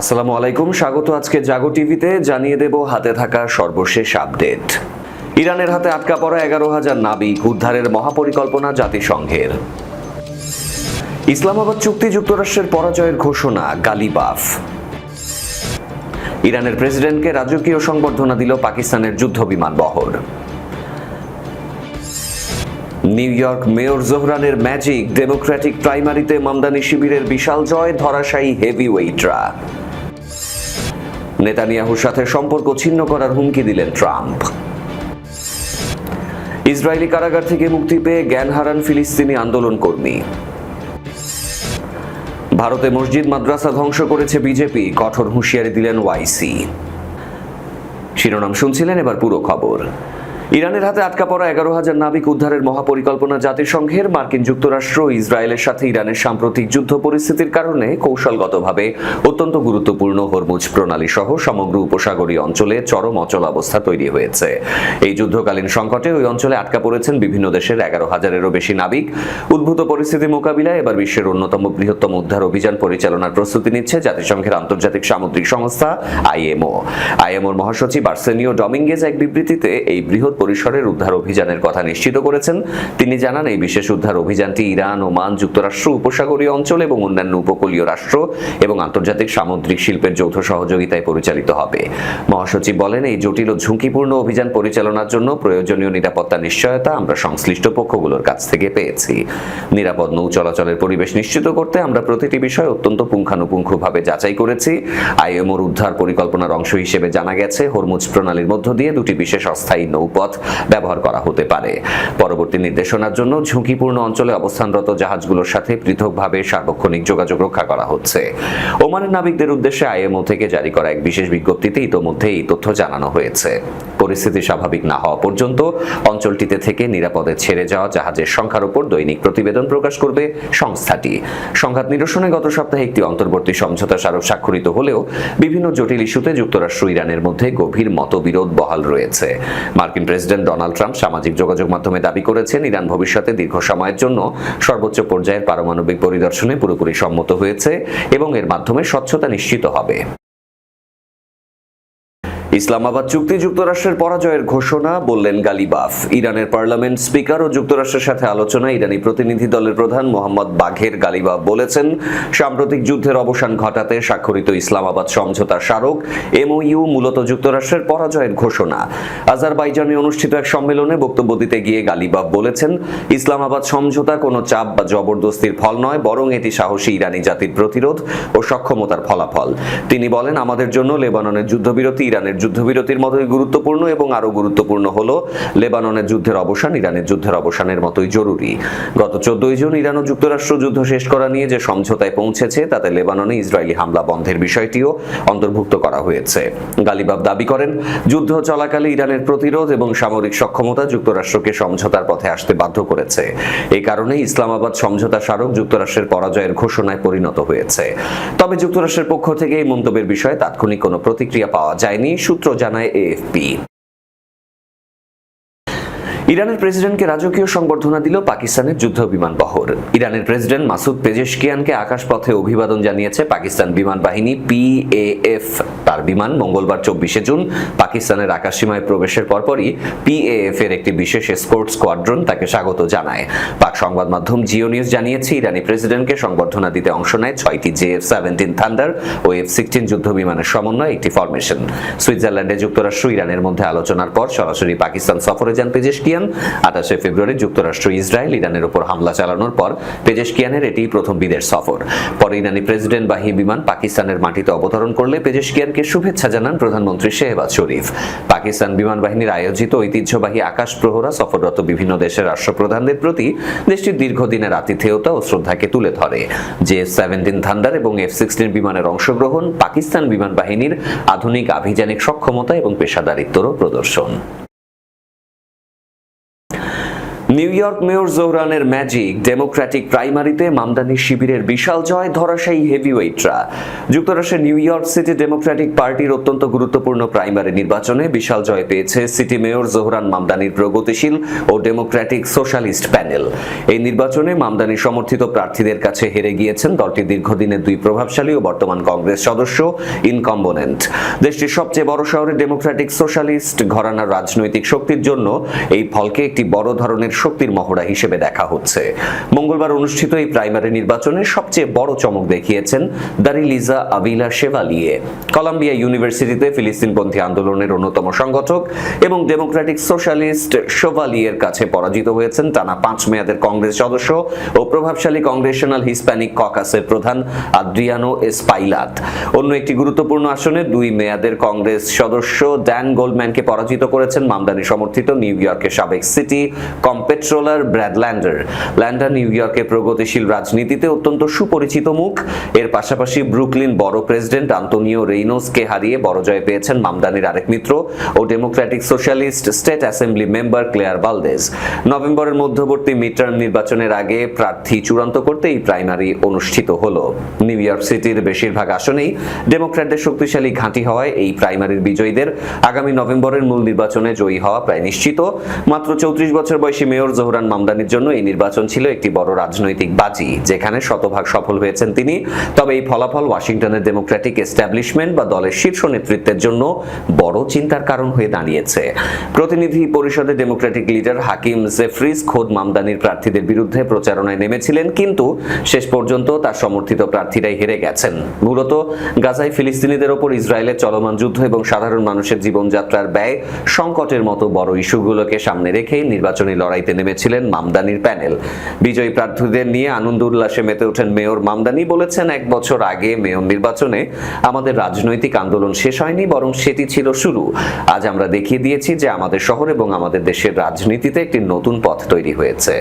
আসসালামু আলাইকুম, স্বাগত আজকে জাগো টিভিতে। জানিয়ে দেব হাতে থাকা সর্বশেষ আপডেট। ইরানের হাতে আটকা পড়া 11,000 নাবিক উদ্ধারের মহাপরিকল্পনা জাতিসংঘের। ইসলামাবাদ চুক্তি যুক্তরাষ্ট্রের পরাজয়ের ঘোষণা, গালিবাফ। ইরানের প্রেসিডেন্টকে রাজকীয় সংবর্ধনা দিল পাকিস্তানের যুদ্ধবিমান বহর। নিউ ইয়র্ক মেয়র জোহরানের ম্যাজিক, ডেমোক্র্যাটিক প্রাইমারিতে মামদানি শিবিরের বিশাল জয়, ধরাশায়ী হেভিওয়েটরা। নেতানিয়াহুর সাথে সম্পর্ক ছিন্ন করার হুমকি দিলেন ট্রাম্প। ইসরায়েলি কারাগার থেকে মুক্তি পেয়ে জ্ঞান হারান ফিলিস্তিনি আন্দোলন কর্মী। ভারতে মসজিদ মাদ্রাসা ধ্বংস করেছে বিজেপি, কঠোর হুঁশিয়ারি দিলেন ওয়াইসি। শিরোনাম শুনছিলেন, এবার পুরো খবর। ইরানের হাতে আটকা পড়া 11,000 নাবিক উদ্ধারের মহাপরিকল্পনা জাতিসংঘের। মার্কিন যুক্তরাষ্ট্র ও ইসরায়েলের সাথে ইরানের সাম্প্রতিক যুদ্ধ পরিস্থিতির কারণে কৌশলগতভাবে অত্যন্ত গুরুত্বপূর্ণ হরমুজ প্রণালী সহ সমগ্র উপসাগরীয় অঞ্চলে চরম অচল অবস্থা তৈরি হয়েছে। এই যুদ্ধকালীন সংকটে ওই অঞ্চলে আটকা পড়েছেন বিভিন্ন দেশের 11,000-এরও বেশি নাবিক। উদ্ভূত পরিস্থিতি মোকাবিলায় এবার বিশ্বের অন্যতম বৃহত্তম উদ্ধার অভিযান পরিচালনার প্রস্তুতি নিচ্ছে জাতিসংঘের আন্তর্জাতিক সামুদ্রিক সংস্থা আইএমওর মহাসচিব আর্সেনিও ডমিঙ্গেজ এক বিবৃতিতে এই বৃহৎ পরিসরের উদ্ধার অভিযানের কথা নিশ্চিত করেছেন। তিনি জানান, এই বিশেষ উদ্ধার অভিযানটি ইরান, ওমান, যুক্তরাষ্ট্র, উপসাগরীয় অঞ্চল এবং অন্যান্য উপকূলীয় রাষ্ট্র এবং আন্তর্জাতিক সামুদ্রিক শিল্পের যৌথ সহযোগিতায় পরিচালিত হবে। মহাসচিব বলেন, এই জটিল ও ঝুঁকিপূর্ণ অভিযান পরিচালনার জন্য প্রয়োজনীয় নিরাপত্তা নিশ্চয়তা আমরা সংশ্লিষ্ট পক্ষগুলোর কাছ থেকে পেয়েছি। নিরাপদ নৌ চলাচলের পরিবেশ নিশ্চিত করতে আমরা প্রতিটি বিষয় অত্যন্ত পুঙ্খানুপুঙ্খভাবে যাচাই করেছি। আইএমওর উদ্ধার পরিকল্পনার অংশ হিসেবে জানা গেছে, হরমুজ প্রণালীর মধ্য দিয়ে দুটি বিশেষ অস্থায়ী নৌপথ ব্যবহার করা হতে পারে। পরবর্তী নির্দেশনার জন্য ঝুঁকিপূর্ণ অঞ্চলে অবস্থানরত জাহাজগুলোর সাথে পৃথকভাবে সার্বক্ষণিক যোগাযোগ রক্ষা করা হচ্ছে। ওমানের নাবিকদের উদ্দেশ্যে আইএমও থেকে জারি করা এক বিশেষ বিজ্ঞপ্তিতে ইতোমধ্যে এই তথ্য জানানো হয়েছে। পরিস্থিতি স্বাভাবিক না হওয়া পর্যন্ত অঞ্চলটিতে থেকে নিরাপদে ছেড়ে যাওয়া জাহাজের সংখ্যার উপর দৈনিক প্রতিবেদন প্রকাশ করবে সংস্থাটি। সংঘাত নিরসনে গত সপ্তাহে একটি অন্তর্বর্তী সমঝোতা স্মারক স্বাক্ষরিত হলেও বিভিন্ন জটিল ইস্যুতে যুক্তরাষ্ট্র ইরানের মধ্যে গভীর মতবিরোধ বহাল রয়েছে। মার্কিন প্রেসিডেন্ট ডোনাল্ড ট্রাম্প সামাজিক যোগাযোগ মাধ্যমে দাবি করেছেন, ইরান ভবিষ্যতে দীর্ঘ সময়ের জন্য সর্বোচ্চ পর্যায়ের পারমাণবিক পরিদর্শনে পুরোপুরি সম্মত হয়েছে এবং এর মাধ্যমে স্বচ্ছতা নিশ্চিত হবে। ইসলামাবাদ চুক্তি যুক্তরাষ্ট্রের পরাজয়ের ঘোষণা, বললেন গালিবাফ। ইরানের পার্লামেন্ট স্পিকার ও যুক্তরাষ্ট্রের সাথে আলোচনায় ইরানি প্রতিনিধি দলের প্রধান মোহাম্মদ বাঘের গালিবাফ বলেছেন, সাম্প্রতিক যুদ্ধের অবসান ঘটাতে স্বাক্ষরিত ইসলামাবাদ সমঝোতার স্মারক এমওইউ মূলত যুক্তরাষ্ট্রের পরাজয়ের ঘোষণা। আজারবাইজানে অনুষ্ঠিত এক সম্মেলনে বক্তব্য দিতে গিয়ে গালিবাফ বলেছেন, ইসলামাবাদ সমঝোতা কোনো চাপ বা জবরদস্তির ফল নয়, বরং এটি সাহসী ইরানি জাতির প্রতিরোধ ও সক্ষমতার ফলাফল। তিনি বলেন, আমাদের জন্য লেবাননের যুদ্ধবিরতি ইরানের যুদ্ধবিরতির মতোই গুরুত্বপূর্ণ এবং আরো গুরুত্বপূর্ণ হলো লেবাননের যুদ্ধের অবসান ইরানের যুদ্ধের অবসানের মতোই জরুরি। গত 14 জুন ইরান ও যুক্তরাষ্ট্র যুদ্ধ শেষ করা নিয়ে যে সমঝোতায় পৌঁছেছে তাতে লেবাননে ইসরায়েলি হামলা বন্ধের বিষয়টিও অন্তর্ভুক্ত করা হয়েছে। গালিবাফ দাবি করেন, যুদ্ধ চলাকালে ইরানের প্রতিরোধ এবং সামরিক সক্ষমতা যুক্তরাষ্ট্রকে সমঝোতার পথে আসতে বাধ্য করেছে। এই কারণে ইসলামাবাদ সমঝোতা স্মারক যুক্তরাষ্ট্রের পরাজয়ের ঘোষণায় পরিণত হয়েছে। তবে যুক্তরাষ্ট্রের পক্ষ থেকে এই মন্তব্যের বিষয়ে তাৎক্ষণিক কোনো প্রতিক্রিয়া পাওয়া যায়নি, সূত্র জানায় এএফপি। ইরানের প্রেসিডেন্টকে রাজকীয় সংবর্ধনা দিল পাকিস্তানের যুদ্ধ বিমান বহর। ইরানের প্রেসিডেন্ট মাসুদ পেজেশকিয়ানকে আকাশপথে অভিবাদন জানিয়েছে পাকিস্তান বিমান বাহিনী পিএএফ। তার বিমান মঙ্গলবার 24 জুন পাকিস্তানের আকাশসীমায় প্রবেশের পরপরই পিএএফ এর একটি বিশেষ এসকর্ট স্কোয়াড্রন তাকে স্বাগত জানায়। পাক সংবাদ মাধ্যম জিও নিউজ জানিয়েছে, ইরানি প্রেসিডেন্টকে সংবর্ধনা দিতে অংশ নেয় 6টি JF-17 থান্ডার ও F-16 যুদ্ধ বিমানের সমন্বয়ে একটি ফরমেশন। সুইজারল্যান্ডে যুক্তরাষ্ট্র ইরানের মধ্যে আলোচনার পর সরাসরি পাকিস্তান সফরে যান পেজেশকিয়ান। 28 ফেব্রুয়ারি যুক্তরাষ্ট্র ইসরায়েল ইরানের উপর হামলা চালানোর পর পেজেশকিয়ানের এটি প্রথম বিদেশ সফর। পরে ইরানি প্রেসিডেন্ট বাহী বিমান পাকিস্তানের মাটিতে অবতরণ করলে পেজেশকিয়ানকে শুভেচ্ছা জানান প্রধানমন্ত্রী শেহবাজ শরীফ। পাকিস্তান বিমান বাহিনীর আয়োজিত ঐতিহ্যবাহী আকাশ প্রহরা সফররত বিভিন্ন দেশের রাষ্ট্রপ্রধানদের প্রতি দেশটির দীর্ঘদিনের আতিথেয়তা ও শ্রদ্ধাকে তুলে ধরে। JF-17 থান্ডার এবং F-16 বিমানের অংশগ্রহণ পাকিস্তান বিমান বাহিনীর আধুনিক আভিযানিক সক্ষমতা এবং পেশাদারিত্বরও প্রদর্শন। নিউ ইয়র্ক মেয়র জোহরানের ম্যাজিক ডেমোক্র্যাটিক প্রাইমারিতে মামদানি শিবিরের বিশাল জয়, ধরাশায়ী হেভিওয়েটরা। যুক্তরাষ্ট্রের নিউ ইয়র্ক সিটি ডেমোক্র্যাটিক পার্টির অত্যন্ত গুরুত্বপূর্ণ প্রাইমারি নির্বাচনে বিশাল জয় পেয়েছে সিটি মেয়র জোহরান মামদানির প্রগতিশীল ও ডেমোক্র্যাটিক সোশ্যালিস্ট প্যানেল। এই নির্বাচনে মামদানি সমর্থিত প্রার্থীদের কাছে হেরে গিয়েছেন দলটির দীর্ঘদিনের দুই প্রভাবশালী ও বর্তমান কংগ্রেস সদস্য ইনকম্বোনেন্ট। দেশটির সবচেয়ে বড় শহরে ডেমোক্র্যাটিক সোশ্যালিস্ট ঘরানার রাজনৈতিক শক্তির জন্য এই ফলকে একটি বড় ধরনের শক্তির মহড়া হিসেবে দেখা হচ্ছে। মঙ্গলবার অনুষ্ঠিত এই প্রাইমারি নির্বাচনে সবচেয়ে বড় চমক দেখিয়েছেন দারিলিজা আভিলা শেভালিয়ে। কলাম্বিয়া ইউনিভার্সিটিতে ফিলিস্তিনপন্থী আন্দোলনের অন্যতম সংগঠক এবং ডেমোক্র্যাটিক সোশ্যালিস্ট শেভালিয়ের কাছে পরাজিত হয়েছেন টানা 5 মেয়াদের কংগ্রেস সদস্য ও প্রভাবশালী কংগ্রেশনাল হিস্প্যানিক ককাসের প্রধান আদ্রিয়ানো এসপাইলাত। অন্য একটি গুরুত্বপূর্ণ আসনে 2 মেয়াদের কংগ্রেস সদস্য ড্যান গোল্ডম্যানকে পরাজিত করেছেন মামদানি সমর্থিত নিউ ইয়র্কের সাবেক city comptroller Brad Lander. Lander নিউ ইয়র্কের প্রগতিশীল রাজনীতিতে অত্যন্ত সুপরিচিত মুখ। এর পাশাপাশি ব্রুকলিন বড় প্রেসিডেন্ট আন্তোনিও রেইনোসকে হারিয়ে বড় জয় পেয়েছেন মামদানির আরেক মিত্র ও democratic socialist state assembly member Claire Valdez. নভেম্বরের মধ্যবর্তী মিডটার্ম নির্বাচনের আগে প্রার্থী চূড়ান্ত করতে এই প্রাইমারি অনুষ্ঠিত হলো। নিউ ইয়র্ক সিটির বেশিরভাগ আসনেই ডেমোক্র্যাটদের শক্তিশালী ঘাঁটি হওয়ায় এই প্রাইমারির বিজয়ীদের আগামী নভেম্বরের মূল নির্বাচনে জয়ী হওয়া প্রায় নিশ্চিত। মাত্র 34 বছর বয়সী মেয়র জোহরান মামদানির জন্য এই নির্বাচন ছিল একটি বড় রাজনৈতিক বাজি, যেখানে শতভাগ সফল হয়েছেন তিনি। তবে এই ফলাফল ওয়াশিংটনের ডেমোক্র্যাটিক এস্টাবলিশমেন্ট বা দলের শীর্ষ নেতৃত্বের জন্য বড় চিন্তার কারণ হয়ে দাঁড়িয়েছে। প্রতিনিধি পরিষদের ডেমোক্র্যাটিক লিডার হাকিম জেফ্রিস খোদ মামদানির প্রার্থীদের বিরুদ্ধে প্রচারণায় নেমেছিলেন, কিন্তু শেষ পর্যন্ত তার সমর্থিত প্রার্থীরাই হেরে গেছেন। মূলত গাজায় ফিলিস্তিনিদের ওপর ইসরায়েলের চলমান যুদ্ধ এবং সাধারণ মানুষের জীবনযাত্রার ব্যয় সংকটের মতো বড় ইস্যুগুলোকে সামনে রেখেই নির্বাচনী লড়াইতে নেমেছিলেন মামদানির প্যানেল। বিজয়ী প্রার্থীদের নিয়ে আনন্দ উল্লাসে মেতে ওঠেন মেয়র মামদানি। বলেছেন, 1 বছর আগে মেয়র নির্বাচনে আমাদের রাজনৈতিক আন্দোলন শেষ হয়নি, বরং সেটি ছিল শুরু। আজ আমরা দেখিয়ে দিয়েছি যে আমাদের শহর এবং আমাদের দেশের রাজনীতিতে একটি নতুন পথ তৈরি হয়েছে।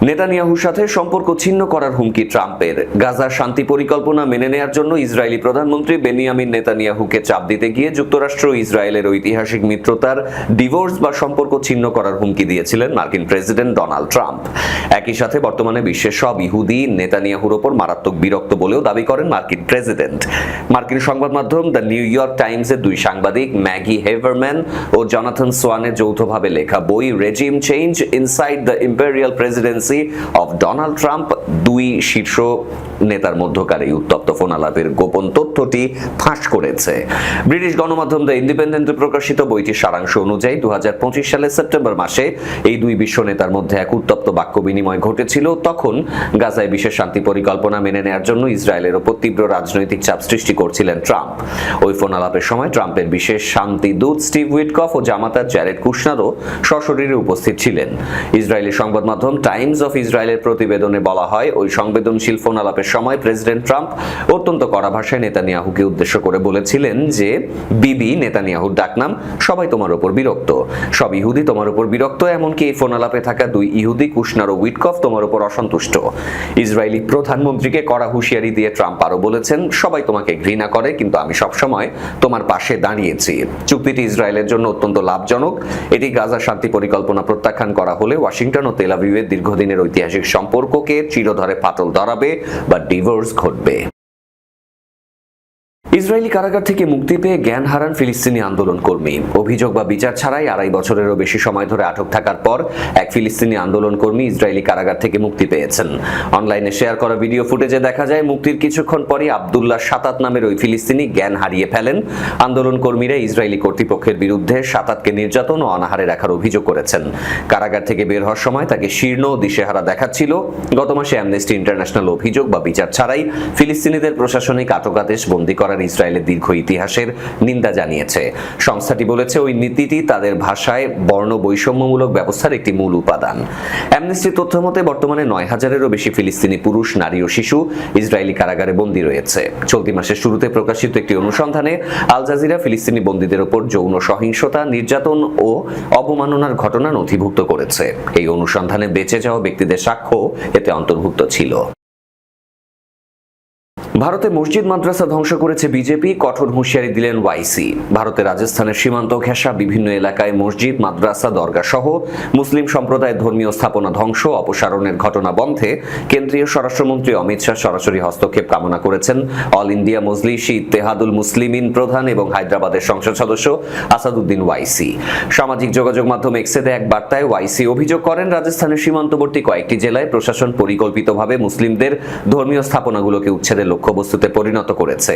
নেতানিয়াহুর সাথে সম্পর্ক ছিন্ন করার হুমকি ট্রাম্পের। গাজার শান্তি পরিকল্পনা মেনে নেয়ার জন্য ইসরায়েলি প্রধানমন্ত্রী বেনিয়ামিন নেতানিয়াহুকে চাপ দিতে গিয়ে যুক্তরাষ্ট্র ইসরায়েলের ঐতিহাসিক মিত্রতার ডিভোর্স বা সম্পর্ক ছিন্ন করার হুমকি দিয়েছিলেন মার্কিন প্রেসিডেন্ট ডোনাল্ড ট্রাম্প। একই সাথে বর্তমানে বিশ্বের সব ইহুদি নেতানিয়াহুর ওপর মারাত্মক বিরক্ত বলেও দাবি করেন মার্কিন প্রেসিডেন্ট। মার্কিন সংবাদ মাধ্যম দ্য নিউ ইয়র্ক টাইমসের 2 সাংবাদিক ম্যাগি হেভারম্যান ও জনাথন সোয়ানের যৌথভাবে লেখা বই regime change inside the imperial Presidency of Donald Trump 2 শীর্ষ নেতার মধ্যকার এই উত্তপ্ত ফোনালাপের গোপন তথ্যটি ফাঁস করেছে। ব্রিটিশ গণমাধ্যম দ্য ইন্ডিপেন্ডেন্টে প্রকাশিত বইটির সারাংশ অনুযায়ী 2025 সালের সেপ্টেম্বর মাসে এই 2 বিশ্ব নেতার মধ্যে এক উত্তপ্ত বাক্য বিনিময় ঘটেছিল। তখন গাজায় বিশেষ শান্তি পরিকল্পনা মেনে নেয়ার জন্য ইসরায়েলের ওপর তীব্র রাজনৈতিক চাপ সৃষ্টি করছিলেন ট্রাম্প। ওই ফোনালাপের সময় ট্রাম্পের বিশেষ শান্তি দূত স্টিভ উইটকফ ও জামাতা জ্যারেড কুশনারও সশরীরে উপস্থিত ছিলেন। ইসরায়েলি সংবাদ মাধ্যম টাইমস অফ ইসরায়েলের প্রতিবেদনে বলা হয়, ওই সংবেদনশীল ফোনালাপের সময় প্রেসিডেন্ট ট্রাম্প অত্যন্ত কড়া ভাষায় নেতানিয়াহুকে উদ্দেশ্য করে বলেছিলেন যে বিবি, নেতানিয়াহুর ডাকনাম, সবাই তোমার উপর বিরক্ত, সব ইহুদি তোমার উপর বিরক্ত, এমনকি এই ফোনালাপে থাকা 2 ইহুদি কুশনার ও উইটকফ তোমার উপর অসন্তুষ্ট। ইসরায়েলি প্রধানমন্ত্রীকে কড়া হুঁশিয়ারি দিয়ে ট্রাম্প আরো বলেছেন, সবাই তোমাকে ঘৃণা করে, কিন্তু আমি সবসময় তোমার পাশে দাঁড়িয়েছি। চুক্তিটি ইসরায়েলের জন্য অত্যন্ত লাভজনক। এটি গাজার শান্তি পরিকল্পনা প্রত্যাখ্যান করা হলে ওয়াশিংটন ও তেল আভিভের দীর্ঘদিনের ঐতিহাসিক সম্পর্ককে চিরধরে ফাটল ধরাবে বা ডিভোর্স ঘটবে। ইসরায়েলি কারাগার থেকে মুক্তি পেয়ে জ্ঞান হারান ফিলিস্তিনি আন্দোলন কর্মী। অভিযোগ বা বিচার ছাড়াই 2.5 বছরেরও বেশি সময় ধরে আটক থাকার পর এক ফিলিস্তিনি আন্দোলন কর্মী ইসরায়েলি কারাগার থেকে মুক্তি পেয়েছেন। অনলাইনে শেয়ার করা ভিডিও ফুটেজে দেখা যায়, মুক্তির কিছুক্ষণ পরই আব্দুল্লাহ সাতাত নামের ওই ফিলিস্তিনি জ্ঞান হারিয়ে ফেলেন। আন্দোলন কর্মীরা ইসরায়েলি কর্তৃপক্ষের বিরুদ্ধে সাতাতকে নির্যাতন ও অনাহারে রাখার অভিযোগ করেছেন। কারাগার থেকে বের হওয়ার সময় তাকে শীর্ণ ও দিশেহারা দেখাচ্ছিল। গত মাসে অ্যামনেস্টি ইন্টারন্যাশনাল অভিযোগ বা বিচার ছাড়াই ফিলিস্তিনিদের প্রশাসনিক আটকাদেশ বন্দী করার ইসরায়েলের দীর্ঘ ইতিহাসের নিন্দা জানিয়েছে। সংস্থাটি বলেছে, ওই নীতিটি তাদের ভাষায় বর্ণ বৈষম্যমূলক ব্যবস্থার একটি মূল উপাদান। অ্যামনেস্টির তথ্য মতে বর্তমানে 9,000-এরও বেশি ফিলিস্তিনি পুরুষ, নারী ও শিশু ইসরায়েলি কারাগারে বন্দী রয়েছে। চলতি মাসের শুরুতে প্রকাশিত একটি অনুসন্ধানে আল জাজিরা ফিলিস্তিনি বন্দীদের ওপর যৌন সহিংসতা, নির্যাতন ও অবমাননার ঘটনা নথিভুক্ত করেছে। এই অনুসন্ধানে বেঁচে যাওয়া ব্যক্তিদের সাক্ষ্য এতে অন্তর্ভুক্ত ছিল। ভারতে মসজিদ মাদ্রাসা ধ্বংস করেছে বিজেপি, কঠোর হুঁশিয়ারি দিলেন ওয়াইসি। ভারতে রাজস্থানের সীমান্ত ঘেঁষা বিভিন্ন এলাকায় মসজিদ, মাদ্রাসা, দরগা সহ মুসলিম সম্প্রদায়ের ধর্মীয় স্থাপনা ধ্বংস অপসারণের ঘটনা বন্ধে কেন্দ্রীয় স্বরাষ্ট্রমন্ত্রী অমিত শাহ সরাসরি হস্তক্ষেপ কামনা করেছেন অল ইন্ডিয়া মজলিস ইত্তেহাদুল মুসলিমিন প্রধান এবং হায়দ্রাবাদের সংসদ সদস্য আসাদুদ্দিন ওয়াইসি। সামাজিক যোগাযোগ মাধ্যম এক্সে এক বার্তায় ওয়াইসি অভিযোগ করেন, রাজস্থানের সীমান্তবর্তী কয়েকটি জেলায় প্রশাসন পরিকল্পিতভাবে মুসলিমদের ধর্মীয় স্থাপনাগুলোকে উচ্ছেদের লক্ষ্যবস্তুতে পরিণত করেছে।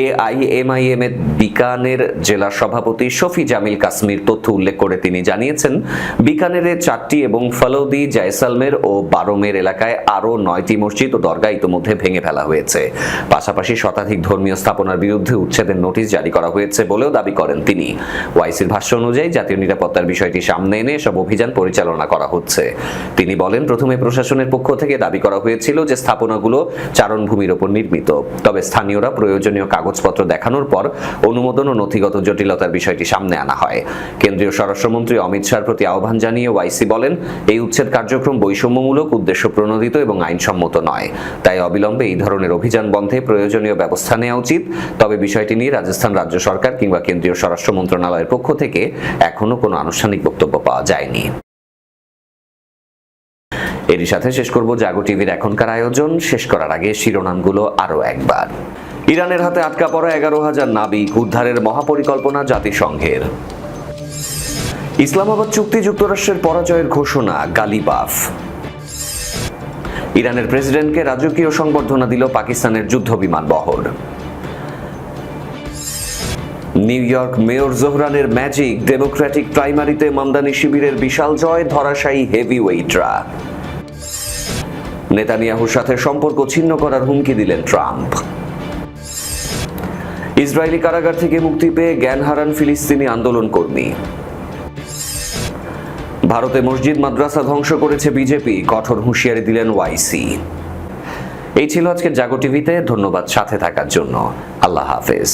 এআইএমআইএম এর বিকানের জেলা সভাপতি শফি জামিল কাশ্মীর তথ্য উল্লেখ করে তিনি জানিয়েছেন, বিকানেরে 4টি এবং ফলৌদি, জয়সালমের ও বারোমের এলাকায় আরও 9টি মসজিদ ও দরগা ইতোমধ্যে ভেঙে ফেলা হয়েছে। পাশাপাশি শতাধিক ধর্মীয় স্থাপনার বিরুদ্ধে উচ্ছেদের নোটিশ জারি করা হয়েছে বলেও দাবি করেন তিনি। ওয়াইসির ভাষ্য অনুযায়ী জাতীয় নিরাপত্তার বিষয়টি সামনে এনে এসব অভিযান পরিচালনা করা হচ্ছে। তিনি বলেন, প্রথমে প্রশাসনের পক্ষ থেকে দাবি করা হয়েছিল যে স্থাপনাগুলো চারণভূমির ওপর নির্মিত, তবে স্থানীয়রা প্রয়োজনীয় কাগজপত্র দেখানোর পর অনুমোদন ও নথিগত জটিলতার বিষয়টি সামনে আনা হয়। কেন্দ্রীয় স্বরাষ্ট্রমন্ত্রী অমিত শাহর প্রতি আহ্বান জানিয়ে ওয়াইসি বলেন, এই উচ্ছেদ কার্যক্রম বৈষম্যমূলক, উদ্দেশ্য প্রণোদিত এবং আইনসম্মত নয়। তাই অবিলম্বে এই ধরনের অভিযান বন্ধে প্রয়োজনীয় ব্যবস্থা নেওয়া উচিত। তবে বিষয়টি নিয়ে রাজস্থান রাজ্য সরকার কিংবা কেন্দ্রীয় স্বরাষ্ট্র মন্ত্রণালয়ের পক্ষ থেকে এখনো কোনো আনুষ্ঠানিক বক্তব্য পাওয়া যায়নি। এরই সাথে শেষ করব জাগো টিভির এখনকার আয়োজন। শেষ করার আগে শিরোনামগুলো আরো একবার। ইরানের হাতে আটকা পড়া 11,000 নাবিক উদ্ধারের মহাপরিকল্পনা জাতিসংঘের। ইসলামাবাদ চুক্তি যুক্তরাষ্ট্রের পরাজয়ের ঘোষণা, গালিবাফ। ইরানের প্রেসিডেন্টকে রাজকীয় সংবর্ধনা দিল পাকিস্তানের যুদ্ধ বিমান বহর। নিউ ইয়র্ক মেয়র জোহরানের ম্যাজিক, ডেমোক্র্যাটিক প্রাইমারিতে মামদানি শিবিরের বিশাল জয়, ধরাশায়ী হেভিওয়েটরা। নেতানিয়াহুর সাথে সম্পর্ক ছিন্ন করার হুমকি দিলেন ট্রাম্প। ইসরায়েলি কারাগার থেকে মুক্তি পেয়ে জ্ঞান হারান ফিলিস্তিনি আন্দোলন কর্মী। ভারতে মসজিদ মাদ্রাসা ধ্বংস করেছে বিজেপি, কঠোর হুঁশিয়ারি দিলেন ওয়াইসি। এই ছিল আজকের জাগো টিভিতে। ধন্যবাদ সাথে থাকার জন্য। আল্লাহ হাফেজ।